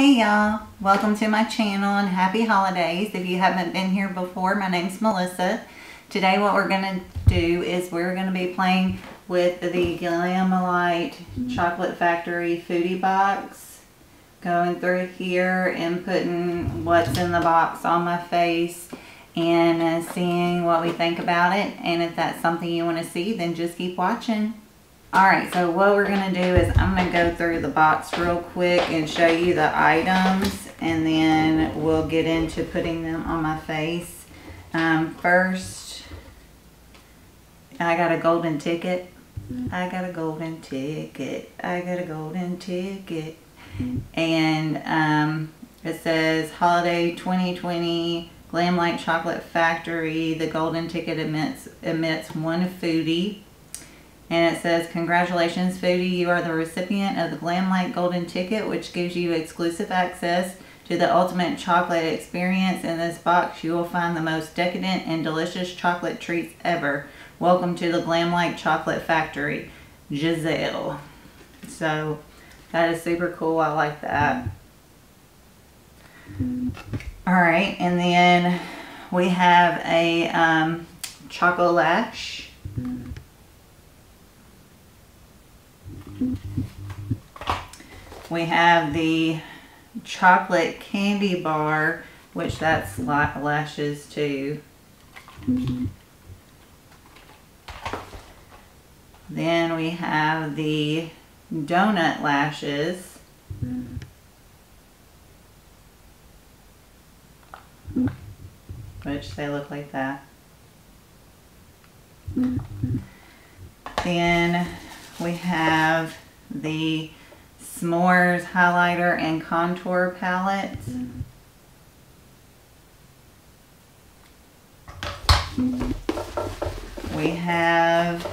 Hey y'all, welcome to my channel and happy holidays. If you haven't been here before, my name's Melissa. Today what we're going to do is we're going to be playing with the Glamlite Chocolate Factory Foodie box. Going through here and putting what's in the box on my face and seeing what we think about it. And if that's something you want to see, then just keep watching. Alright, so what we're going to do is I'm going to go through the box real quick and show you the items, and then we'll get into putting them on my face. First, I got a golden ticket. I got a golden ticket. I got a golden ticket. And it says Holiday 2020 Glamlite Chocolate Factory. The golden ticket emits one foodie. And it says, congratulations foodie, you are the recipient of the Glamlite Golden Ticket, which gives you exclusive access to the ultimate chocolate experience. In this box, you will find the most decadent and delicious chocolate treats ever. Welcome to the Glamlite Chocolate Factory, Giselle. So, that is super cool. I like that. Alright, and then we have a Choco Lash. We have the chocolate candy bar, which that's lashes too. Then we have the donut lashes. Which they look like that. Then we have the S'mores highlighter and contour palette. We have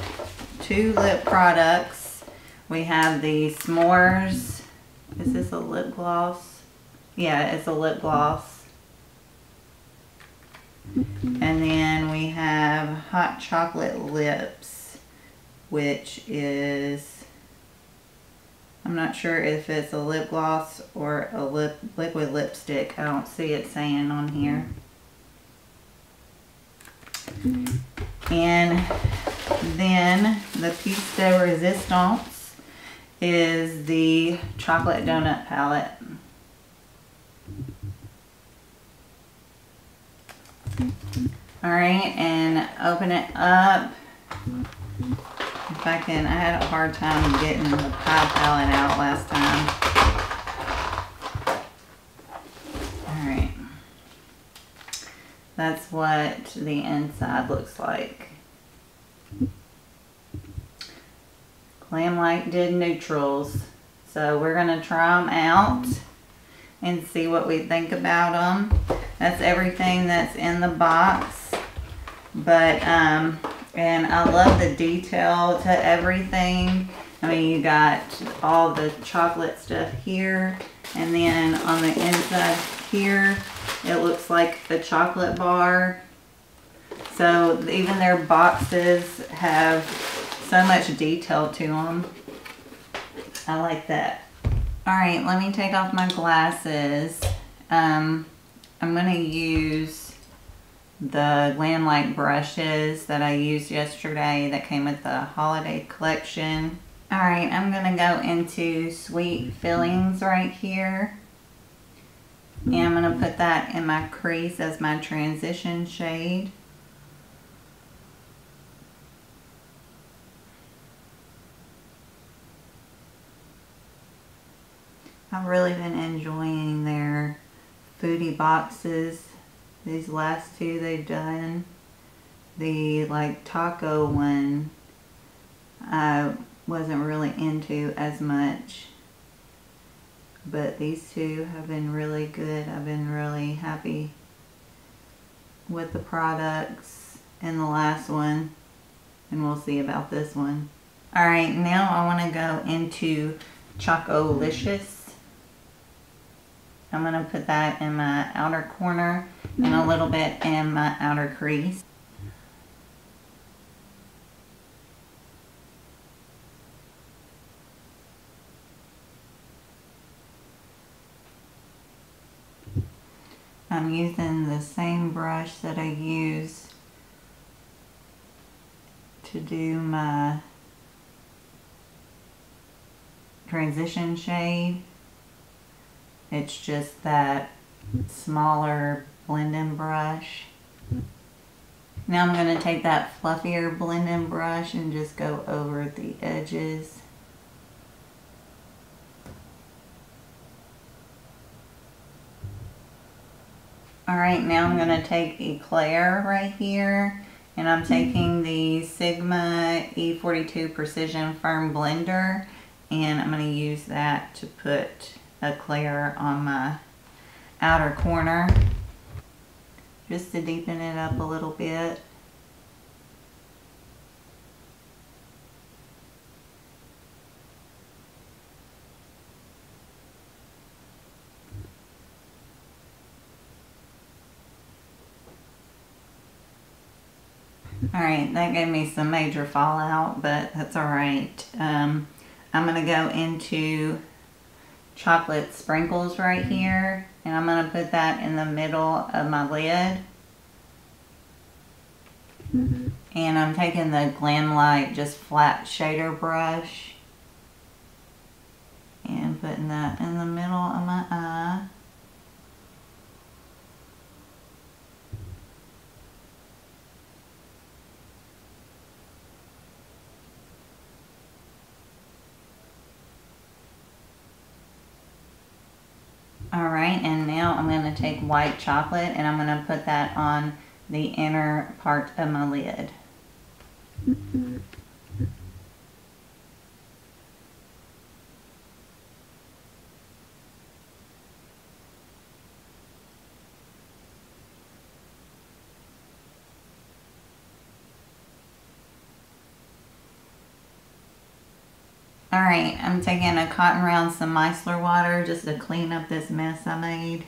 two lip products. We have the S'mores. Is this a lip gloss? Yeah, it's a lip gloss. And then we have Hot Chocolate Lips, which is, I'm not sure if it's a lip gloss or a liquid lipstick. I don't see it saying on here. And then the piece de resistance is the chocolate donut palette. Alright, and open it up. If I can, I had a hard time getting the pie palette out last time. Alright. That's what the inside looks like. Glamlite did neutrals. So we're going to try them out and see what we think about them. That's everything that's in the box. But, and I love the detail to everything. I mean, you got all the chocolate stuff here. And then on the inside here, it looks like the chocolate bar. So even their boxes have so much detail to them. I like that. Alright, let me take off my glasses. I'm going to use the Glamlite brushes that I used yesterday that came with the holiday collection. Alright, I'm going to go into Sweet Fillings right here. And I'm going to put that in my crease as my transition shade. I've really been enjoying their foodie boxes. These last two they've done. The like taco one I wasn't really into as much. But these two have been really good. I've been really happy with the products and the last one. And we'll see about this one. Alright, now I want to go into Chocolicious. I'm going to put that in my outer corner and a little bit in my outer crease. I'm using the same brush that I use to do my transition shade. It's just that smaller blending brush. Now I'm going to take that fluffier blending brush and just go over the edges. Alright, now I'm going to take Eclair right here, and I'm taking the Sigma E42 Precision Firm Blender, and I'm going to use that to put Eclair on my outer corner, just to deepen it up a little bit. Alright, that gave me some major fallout, but that's alright. I'm going to go into chocolate sprinkles right here, and I'm going to put that in the middle of my lid. And I'm taking the Glamlite just flat shader brush and putting that in the middle of my eye. Alright, and now I'm going to take white chocolate and I'm going to put that on the inner part of my lid. Alright, I'm taking a cotton round some micellar water just to clean up this mess I made.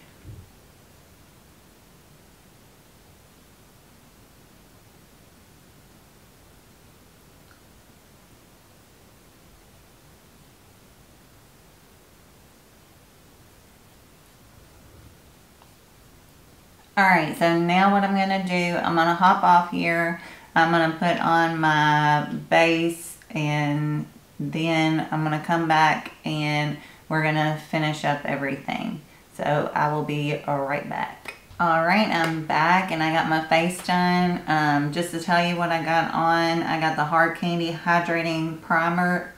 Alright, so now what I'm going to do, I'm going to hop off here. I'm going to put on my base, and then I'm going to come back and we're going to finish up everything. So I will be right back. Alright, I'm back and I got my face done. Just to tell you what I got on, I got the Hard Candy Hydrating Primer,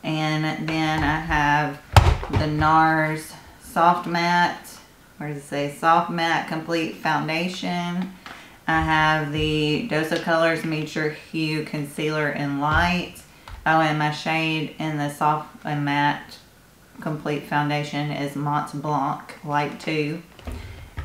and then I have the NARS Soft Matte, where does it say? Soft Matte Complete Foundation. I have the Dose of Colors Meet Your Hue Concealer in Light. Oh, and my shade in the Soft and Matte Complete Foundation is Mont Blanc Light 2.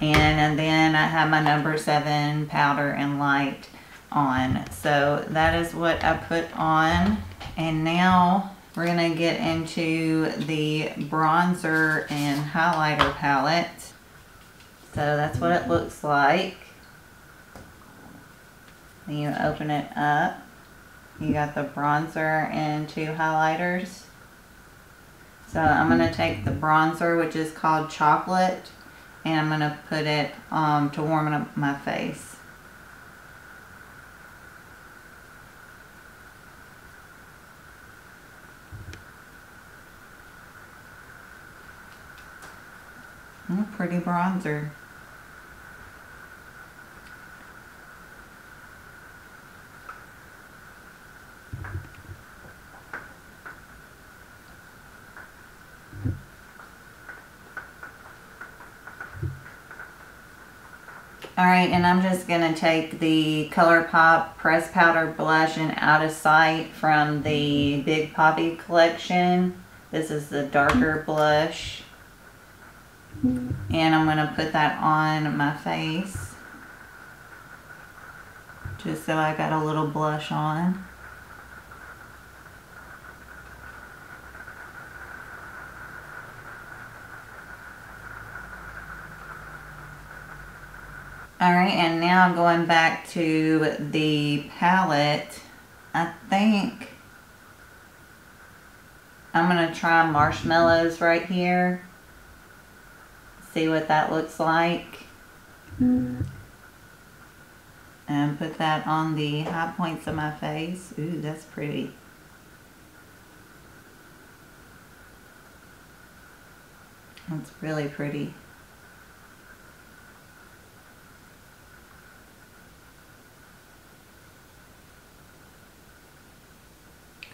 And then I have my number 7 Powder and Light on. So that is what I put on. And now we're going to get into the bronzer and highlighter palette. So that's what it looks like. Then you open it up. You got the bronzer and 2 highlighters. So I'm going to take the bronzer, which is called Chocolate, and I'm going to put it to warm up my face. Pretty bronzer. Alright, and I'm just going to take the ColourPop Press Powder Blush in Out of Sight from the Big Poppy collection. This is the darker blush. And I'm going to put that on my face, just so I got a little blush on. Alright, and now going back to the palette, I think I'm going to try Marshmallows right here. See what that looks like. And put that on the high points of my face. Ooh, that's pretty. That's really pretty.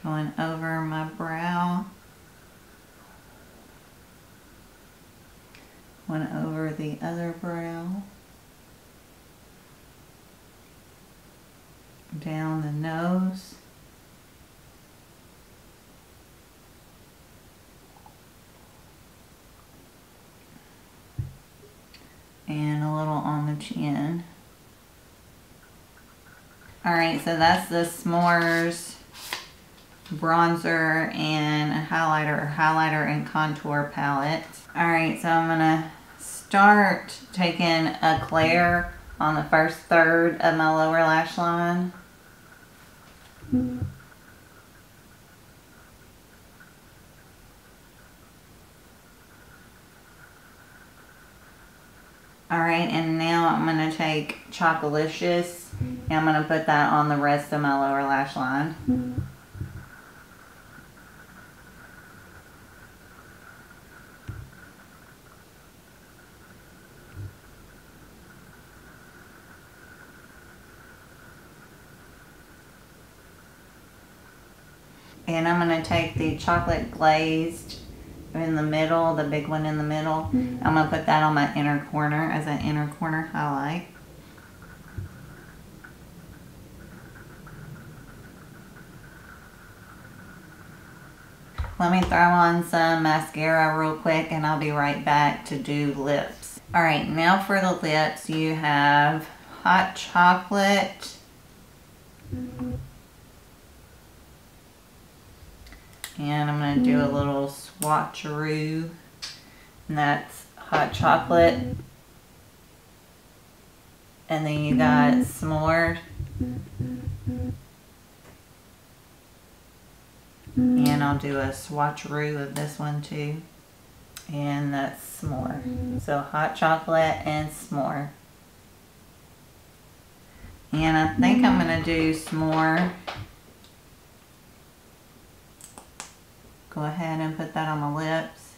Going over my brow. Going over the other brow. Down the nose. And a little on the chin. Alright, so that's the S'mores bronzer and highlighter and contour palette. Alright, so I'm gonna start taking a Claire on the first third of my lower lash line. Alright, and now I'm going to take Chocolicious and I'm going to put that on the rest of my lower lash line. And I'm going to take the chocolate glazed in the middle, the big one in the middle. I'm going to put that on my inner corner as an inner corner highlight. Let me throw on some mascara real quick and I'll be right back to do lips. Alright, now for the lips you have hot chocolate. And I'm going to do a little swatcheroo. And that's hot chocolate. And then you got s'more. And I'll do a swatcheroo of this one too. And that's s'more. So hot chocolate and s'more. And I think I'm going to do s'more. Go ahead and put that on my lips.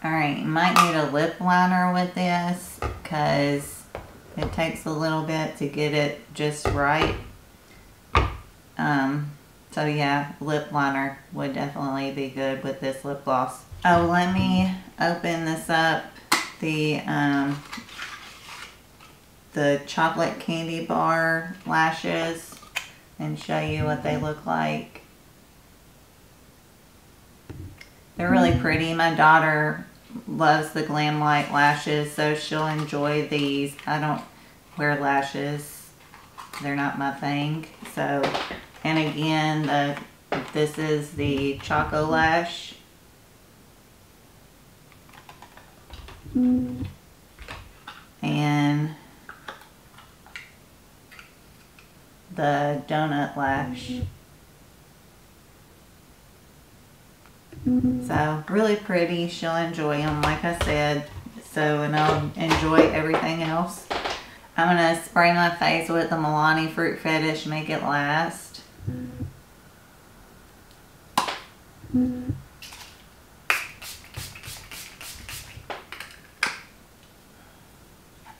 Alright, you might need a lip liner with this because it takes a little bit to get it just right. So yeah, lip liner would definitely be good with this lip gloss. Oh, let me open this up. The chocolate candy bar lashes and show you what they look like. They're really pretty. My daughter loves the Glamlite lashes, so she'll enjoy these. I don't wear lashes. They're not my thing. So, and again, this is the Choco Lash. And the donut lash. So really pretty. She'll enjoy them, like I said. So, and I'll enjoy everything else. I'm going to spray my face with the Milani Fruit Fetish Make It Last.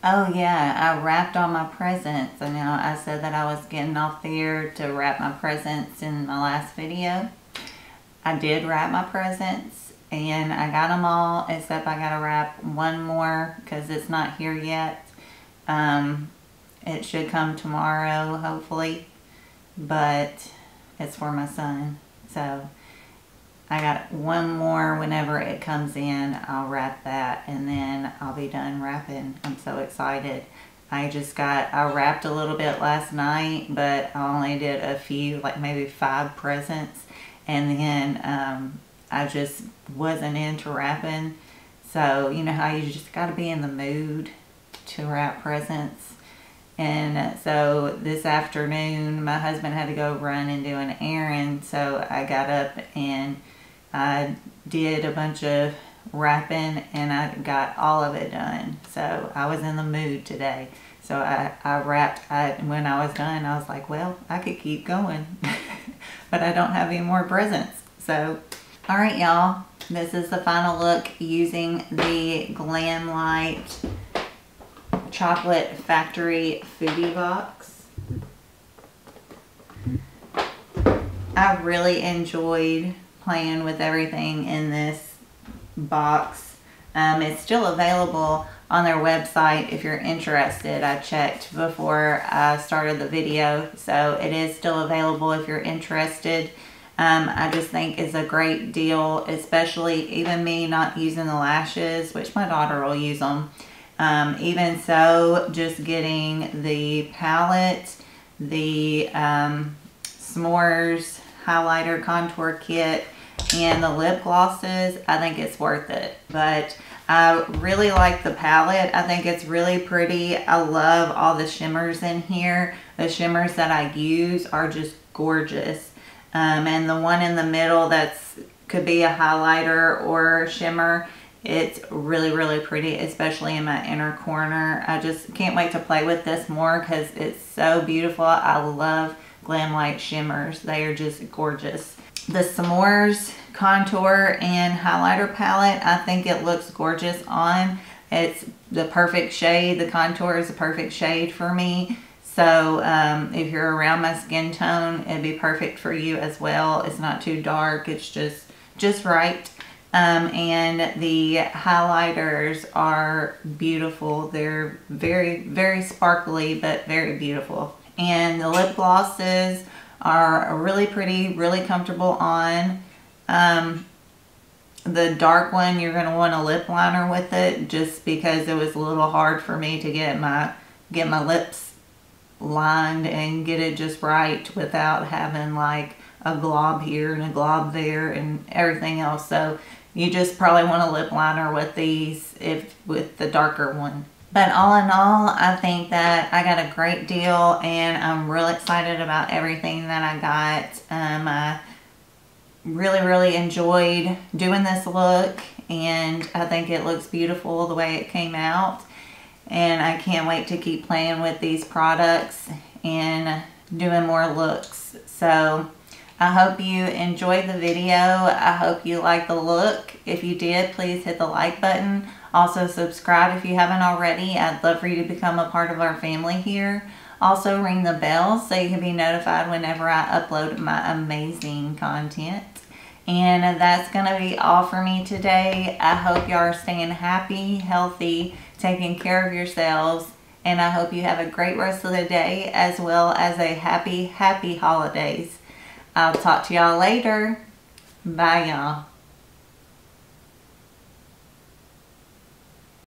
Oh yeah, I wrapped all my presents. I know I said that I was getting off there to wrap my presents in my last video. I did wrap my presents and I got them all except I got to wrap one more because it's not here yet. It should come tomorrow hopefully, but it's for my son. So I got one more. Whenever it comes in, I'll wrap that and then I'll be done wrapping. I'm so excited. I wrapped a little bit last night, but I only did a few, like maybe 5 presents. And then I just wasn't into wrapping. So, you know how you just got to be in the mood to wrap presents. And so this afternoon, my husband had to go run and do an errand. So I got up and I did a bunch of wrapping and I got all of it done. So I was in the mood today. So I wrapped. When I was done, I was like, well, I could keep going. But I don't have any more presents. So, all right, y'all. This is the final look using the Glamlite Chocolate Factory Foodie box. I really enjoyed playing with everything in this box. It's still available on their website if you're interested. I checked before I started the video, so it is still available if you're interested. I just think it's a great deal, especially even me not using the lashes, which my daughter will use them. Even so, just getting the palette, the s'mores highlighter contour kit, and the lip glosses, I think it's worth it. But I really like the palette. I think it's really pretty. I love all the shimmers in here. The shimmers that I use are just gorgeous. And the one in the middle could be a highlighter or shimmer. It's really, really pretty, especially in my inner corner. I just can't wait to play with this more because it's so beautiful. I love Glamlite shimmers. They are just gorgeous. The s'mores contour and highlighter palette, I think it looks gorgeous on. It's the perfect shade. The contour is the perfect shade for me. So if you're around my skin tone, it'd be perfect for you as well. It's not too dark. It's just right. And the highlighters are beautiful. They're very, very sparkly, but very beautiful. And the lip glosses are really pretty, really comfortable on. The dark one, you're going to want a lip liner with it, just because it was a little hard for me to get my lips lined and get it just right without having like a glob here and a glob there and everything else. So you just probably want a lip liner with these, with the darker one. But all in all, I think that I got a great deal and I'm real excited about everything that I got. I really, really enjoyed doing this look, and I think it looks beautiful the way it came out. And I can't wait to keep playing with these products and doing more looks. So I hope you enjoyed the video. I hope you liked the look. If you did, please hit the like button. Also subscribe if you haven't already. I'd love for you to become a part of our family here. Also ring the bell so you can be notified whenever I upload my amazing content. And that's going to be all for me today. I hope you are staying happy, healthy, taking care of yourselves. And I hope you have a great rest of the day as well as a happy, happy holidays. I'll talk to y'all later. Bye, y'all.